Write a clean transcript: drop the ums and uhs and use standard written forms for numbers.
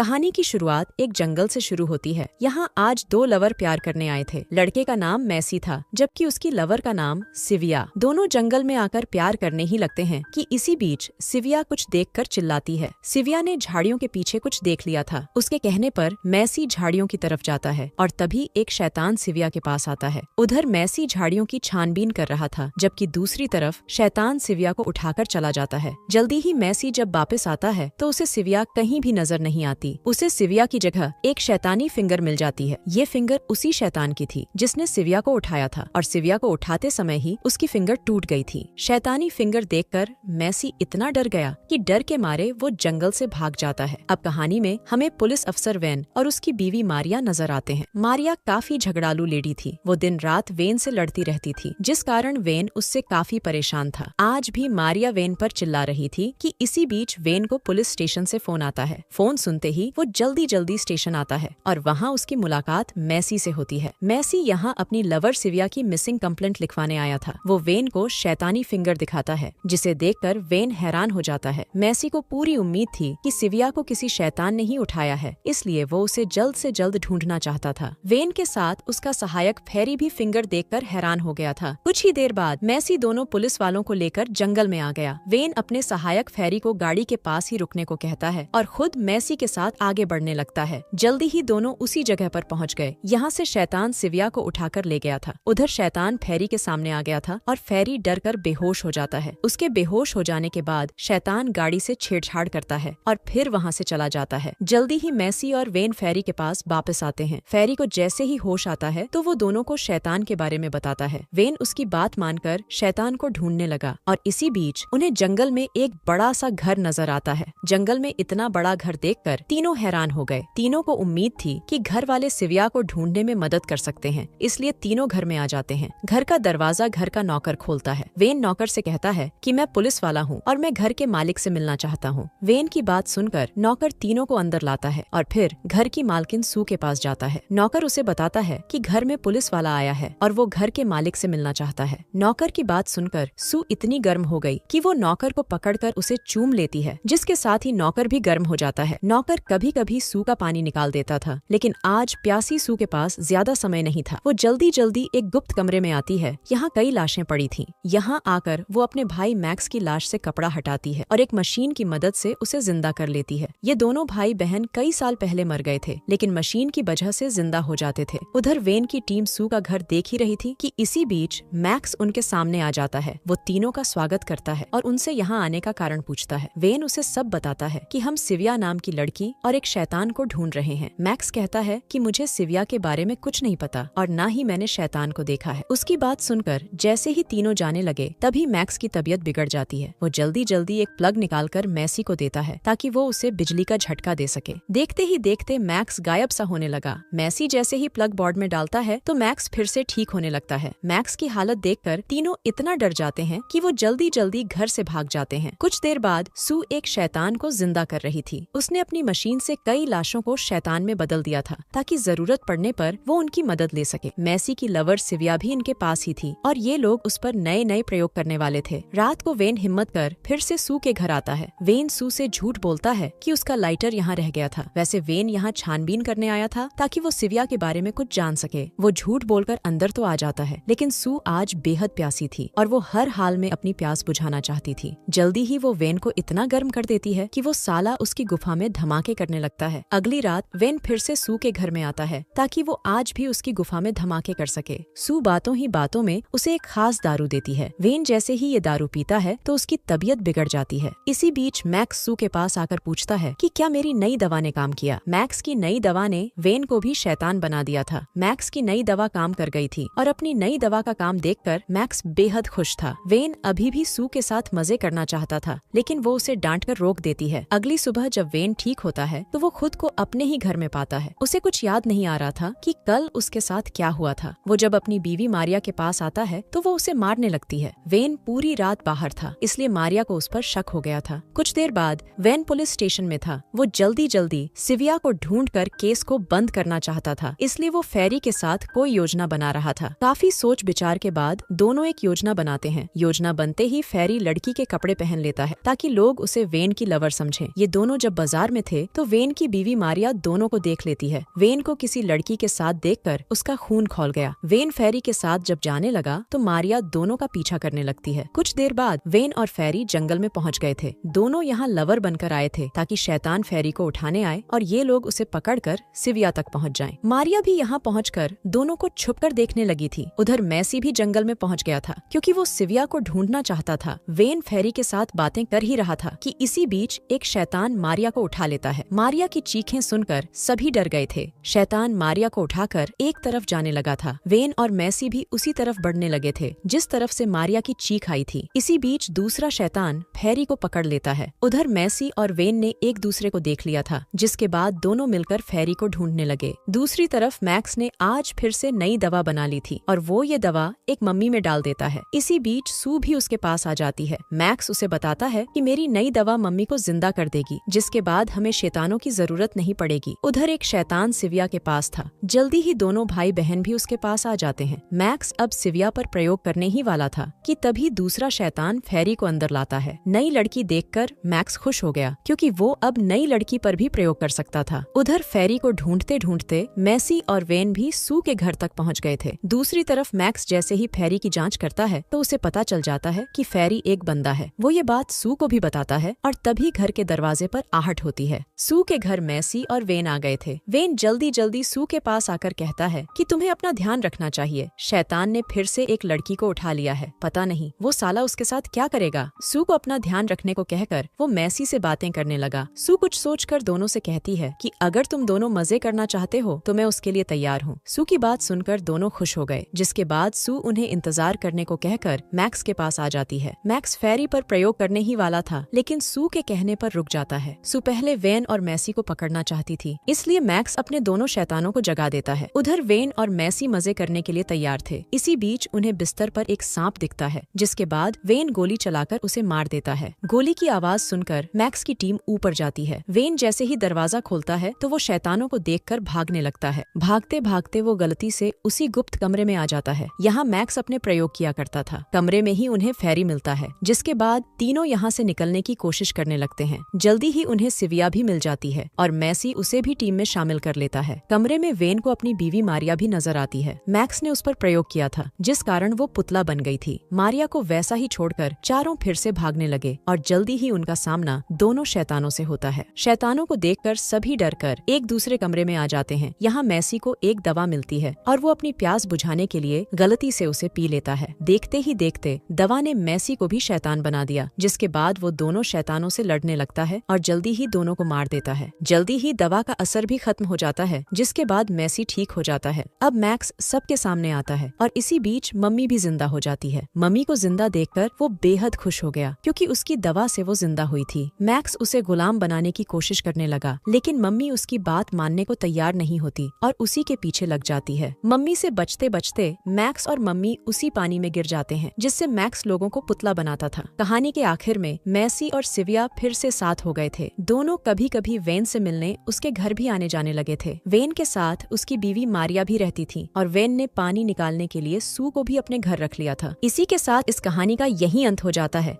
कहानी की शुरुआत एक जंगल से शुरू होती है। यहाँ आज दो लवर प्यार करने आए थे। लड़के का नाम मैसी था, जबकि उसकी लवर का नाम सिविया। दोनों जंगल में आकर प्यार करने ही लगते हैं कि इसी बीच सिविया कुछ देखकर चिल्लाती है। सिविया ने झाड़ियों के पीछे कुछ देख लिया था। उसके कहने पर मैसी झाड़ियों की तरफ जाता है और तभी एक शैतान सिविया के पास आता है। उधर मैसी झाड़ियों की छानबीन कर रहा था, जबकि दूसरी तरफ शैतान सिविया को उठाकर चला जाता है। जल्दी ही मैसी जब वापस आता है तो उसे सिविया कहीं भी नजर नहीं आती। उसे सिविया की जगह एक शैतानी फिंगर मिल जाती है। ये फिंगर उसी शैतान की थी जिसने सिविया को उठाया था और सिविया को उठाते समय ही उसकी फिंगर टूट गई थी। शैतानी फिंगर देखकर मैसी इतना डर गया कि डर के मारे वो जंगल से भाग जाता है। अब कहानी में हमें पुलिस अफसर वेन और उसकी बीवी मारिया नजर आते हैं। मारिया काफी झगड़ालू लेडी थी। वो दिन रात वेन से लड़ती रहती थी, जिस कारण वेन उससे काफी परेशान था। आज भी मारिया वेन पर चिल्ला रही थी कि इसी बीच वेन को पुलिस स्टेशन से फोन आता है। फोन सुनते ही वो जल्दी जल्दी स्टेशन आता है और वहाँ उसकी मुलाकात मैसी से होती है। मैसी यहाँ अपनी लवर सिविया की मिसिंग कंप्लेंट लिखवाने आया था। वो वेन को शैतानी फिंगर दिखाता है, जिसे देखकर वेन हैरान हो जाता है। मैसी को पूरी उम्मीद थी कि सिविया को किसी शैतान ने ही उठाया है, इसलिए वो उसे जल्द से जल्द ढूंढना चाहता था। वेन के साथ उसका सहायक फेरी भी फिंगर देखकर हैरान हो गया था। कुछ ही देर बाद मैसी दोनों पुलिस वालों को लेकर जंगल में आ गया। वेन अपने सहायक फेरी को गाड़ी के पास ही रुकने को कहता है और खुद मैसी के साथ आगे बढ़ने लगता है। जल्दी ही दोनों उसी जगह पर पहुंच गए। यहाँ से शैतान सिविया को उठाकर ले गया था। उधर शैतान फेरी के सामने आ गया था और फेरी डरकर बेहोश हो जाता है। उसके बेहोश हो जाने के बाद शैतान गाड़ी से छेड़छाड़ करता है और फिर वहाँ से चला जाता है। जल्दी ही मैसी और वेन फेरी के पास वापस आते हैं। फेरी को जैसे ही होश आता है तो वो दोनों को शैतान के बारे में बताता है। वेन उसकी बात मानकर शैतान को ढूंढने लगा और इसी बीच उन्हें जंगल में एक बड़ा सा घर नजर आता है। जंगल में इतना बड़ा घर देखकर तीनों हैरान हो गए। तीनों को उम्मीद थी कि घर वाले सिविया को ढूंढने में मदद कर सकते हैं, इसलिए तीनों घर में आ जाते हैं। घर का दरवाजा घर का नौकर खोलता है। वेन नौकर से कहता है कि मैं पुलिस वाला हूँ और मैं घर के मालिक से मिलना चाहता हूँ। वेन की बात सुनकर नौकर तीनों को अंदर लाता है और फिर घर की मालकिन सू के पास जाता है। नौकर उसे बताता है कि घर में पुलिस वाला आया है और वो घर के मालिक से मिलना चाहता है। नौकर की बात सुनकर सू इतनी गर्म हो गई कि वो नौकर को पकड़कर उसे चूम लेती है, जिसके साथ ही नौकर भी गर्म हो जाता है। नौकर कभी कभी सू का पानी निकाल देता था, लेकिन आज प्यासी सू के पास ज्यादा समय नहीं था। वो जल्दी जल्दी एक गुप्त कमरे में आती है। यहाँ कई लाशें पड़ी थीं। यहाँ आकर वो अपने भाई मैक्स की लाश से कपड़ा हटाती है और एक मशीन की मदद से उसे जिंदा कर लेती है। ये दोनों भाई बहन कई साल पहले मर गए थे, लेकिन मशीन की वजह से जिंदा हो जाते थे। उधर वेन की टीम सू का घर देख ही रही थी कि इसी बीच मैक्स उनके सामने आ जाता है। वो तीनों का स्वागत करता है और उनसे यहाँ आने का कारण पूछता है। वेन उसे सब बताता है कि हम सिविया नाम की लड़की और एक शैतान को ढूंढ रहे हैं। मैक्स कहता है कि मुझे सिविया के बारे में कुछ नहीं पता और न ही मैंने शैतान को देखा है। उसकी बात सुनकर जैसे ही तीनों जाने लगे तभी मैक्स की तबीयत बिगड़ जाती है। वो जल्दी जल्दी एक प्लग निकालकर मैसी को देता है ताकि वो उसे बिजली का झटका दे सके। देखते ही देखते मैक्स गायब सा होने लगा। मैसी जैसे ही प्लग बोर्ड में डालता है तो मैक्स फिर से ठीक होने लगता है। मैक्स की हालत देखकर तीनों इतना डर जाते हैं कि वो जल्दी जल्दी घर से भाग जाते हैं। कुछ देर बाद सू एक शैतान को जिंदा कर रही थी। उसने अपनी मशीन से कई लाशों को शैतान में बदल दिया था ताकि जरूरत पड़ने पर वो उनकी मदद ले सके। मैसी की लवर सिविया भी इनके पास ही थी और ये लोग उस पर नए नए प्रयोग करने वाले थे। रात को वेन हिम्मत कर फिर से सू के घर आता है। वेन सू से झूठ बोलता है कि उसका लाइटर यहाँ रह गया था। वैसे वेन यहाँ छानबीन करने आया था ताकि वो सिविया के बारे में कुछ जान सके। वो झूठ बोलकर अंदर तो आ जाता है, लेकिन सू आज बेहद प्यासी थी और वो हर हाल में अपनी प्यास बुझाना चाहती थी। जल्दी ही वो वेन को इतना गर्म कर देती है कि वो साला उसकी गुफा में धमाके करने लगता है। अगली रात वेन फिर से सू के घर में आता है ताकि वो आज भी उसकी गुफा में धमाके कर सके। सू बातों ही बातों में उसे एक खास दारू देती है। वेन जैसे ही ये दारू पीता है तो उसकी तबीयत बिगड़ जाती है। इसी बीच मैक्स सू के पास आकर पूछता है कि क्या मेरी नई दवा ने काम किया। मैक्स की नई दवा ने वेन को भी शैतान बना दिया था। मैक्स की नई दवा काम कर गई थी और अपनी नई दवा का काम देखकर मैक्स बेहद खुश था। वेन अभी भी सू के साथ मजे करना चाहता था, लेकिन वो उसे डांट कर रोक देती है। अगली सुबह जब वेन ठीक होता है तो वो खुद को अपने ही घर में पाता है। उसे कुछ याद नहीं आ रहा था कि कल उसके साथ क्या हुआ था। वो जब अपनी बीवी मारिया के पास आता है तो वो उसे मारने लगती है। वेन पूरी रात बाहर था, इसलिए मारिया को उस पर शक हो गया था। कुछ देर बाद वेन पुलिस स्टेशन में था। वो जल्दी जल्दी सिविया को ढूंढकर केस को बंद करना चाहता था, इसलिए वो फेरी के साथ कोई योजना बना रहा था। काफी सोच विचार के बाद दोनों एक योजना बनाते हैं। योजना बनते ही फेरी लड़की के कपड़े पहन लेता है ताकि लोग उसे वेन की लवर समझें। ये दोनों जब बाजार में थे तो वेन की बीवी मारिया दोनों को देख लेती है। वेन को किसी लड़की के साथ देखकर उसका खून खौल गया। वेन फेरी के साथ जब जाने लगा तो मारिया दोनों का पीछा करने लगती है। कुछ देर बाद वेन और फेरी जंगल में पहुंच गए थे। दोनों यहाँ लवर बनकर आए थे ताकि शैतान फेरी को उठाने आए और ये लोग उसे पकड़कर सिविया तक पहुंच जाएं। मारिया भी यहाँ पहुंचकर दोनों को छुपकर देखने लगी थी। उधर मैसी भी जंगल में पहुंच गया था क्योंकि वो सिविया को ढूंढना चाहता था। वेन फेरी के साथ बातें कर ही रहा था कि इसी बीच एक शैतान मारिया को उठा लेता है। मारिया की चीखें सुनकर सभी डर गए थे। शैतान मारिया को उठाकर एक तरफ जाने लगा था। वेन और मैसी भी उसी तरफ बढ़ने लगे थे जिस तरफ से मारिया की चीख आई थी। इसी बीच दूसरा शैतान फेरी को पकड़ लेता है। उधर मैसी और वेन ने एक दूसरे को देख लिया था, जिसके बाद दोनों मिलकर फेरी को ढूंढने लगे। दूसरी तरफ मैक्स ने आज फिर से नई दवा बना ली थी और वो ये दवा एक मम्मी में डाल देता है। इसी बीच सू भी उसके पास आ जाती है। मैक्स उसे बताता है कि मेरी नई दवा मम्मी को जिंदा कर देगी, जिसके बाद हमें शैतानों की जरूरत नहीं पड़ेगी। उधर एक शैतान सिविया के पास था। जल्दी ही दोनों भाई बहन भी उसके पास आ जाते हैं। मैक्स अब सिविया पर प्रयोग करने ही वाला था कि तभी दूसरा शैतान फेरी को अंदर लाता है। नई लड़की देखकर मैक्स खुश हो गया क्योंकि वो अब नई लड़की पर भी प्रयोग कर सकता था। उधर फेरी को ढूंढते ढूंढते मैसी और वेन भी सू के घर तक पहुंच गए थे। दूसरी तरफ मैक्स जैसे ही फेरी की जांच करता है तो उसे पता चल जाता है कि फेरी एक बंदा है। वो ये बात सू को भी बताता है और तभी घर के दरवाजे पर आहट होती है। सू के घर मैसी और वेन आ गए थे। वेन जल्दी जल्दी सू के पास आकर कहता है कि तुम्हें अपना ध्यान रखना चाहिए। शैतान ने फिर से एक लड़की को उठा लिया है। पता नहीं वो साला उसके साथ क्या करेगा। सू को अपना ध्यान रखने को कहकर वो मैसी से बातें करने लगा। सू कुछ सोचकर दोनों से कहती है कि अगर तुम दोनों मजे करना चाहते हो तो मैं उसके लिए तैयार हूँ। सू की बात सुनकर दोनों खुश हो गए, जिसके बाद सू उन्हें इंतजार करने को कहकर मैक्स के पास आ जाती है। मैक्स फेरी पर प्रयोग करने ही वाला था, लेकिन सू के कहने पर रुक जाता है। सू पहले वेन और मैसी को पकड़ना चाहती थी, इसलिए मैक्स अपने दोनों शैतानों को जगा देता है। उधर वेन और मैसी मजे करने के लिए तैयार थे। इसी बीच उन्हें बिस्तर पर एक सांप दिखता है, जिसके बाद वेन गोली चलाकर उसे मार देता है। गोली की आवाज सुनकर मैक्स की टीम ऊपर जाती है। वेन जैसे ही दरवाजा खोलता है तो वो शैतानों को देखकर भागने लगता है। भागते भागते वो गलती से उसी गुप्त कमरे में आ जाता है। यहाँ मैक्स अपने प्रयोग किया करता था। कमरे में ही उन्हें फेरी मिलता है, जिसके बाद तीनों यहाँ से निकलने की कोशिश करने लगते हैं। जल्दी ही उन्हें सिविया भी मिल जाती है और मैसी उसे भी टीम में शामिल कर लेता है। कमरे में वेन को अपनी बीवी मारिया भी नजर आती है। मैक्स ने उस पर प्रयोग किया था, जिस कारण वो पुतला बन गई थी। मारिया को वैसा ही छोड़कर चारों फिर से भागने लगे और जल्दी ही उनका सामना दोनों शैतानों से होता है। शैतानों को देखकर सभी डरकर एक दूसरे कमरे में आ जाते हैं। यहाँ मैसी को एक दवा मिलती है और वो अपनी प्यास बुझाने के लिए गलती से उसे पी लेता है। देखते ही देखते दवा ने मैसी को भी शैतान बना दिया, जिसके बाद वो दोनों शैतानों से लड़ने लगता है और जल्दी ही दोनों को मार देता है। जल्दी ही दवा का असर भी खत्म हो जाता है, जिसके बाद मैसी ठीक हो जाता है। अब मैक्स सबके सामने आता है और इसी बीच मम्मी भी जिंदा हो जाती है। मम्मी को जिंदा देखकर वो बेहद खुश हो गया क्योंकि उसकी दवा से वो जिंदा हुई थी। मैक्स उसे गुलाम बनाने की कोशिश करने लगा, लेकिन मम्मी उसकी बात मानने को तैयार नहीं होती और उसी के पीछे लग जाती है। मम्मी से बचते बचते मैक्स और मम्मी उसी पानी में गिर जाते हैं, जिससे मैक्स लोगों को पुतला बनाता था। कहानी के आखिर में मैसी और सिविया फिर से साथ हो गए थे। दोनों कभी कभी वेन से मिलने उसके घर भी आने जाने लगे थे। वेन के साथ उसकी बीवी मारिया भी रहती थी और वेन ने पानी निकालने के लिए सू को भी अपने घर रख लिया था। इसी के साथ इस कहानी का यही अंत हो जाता है।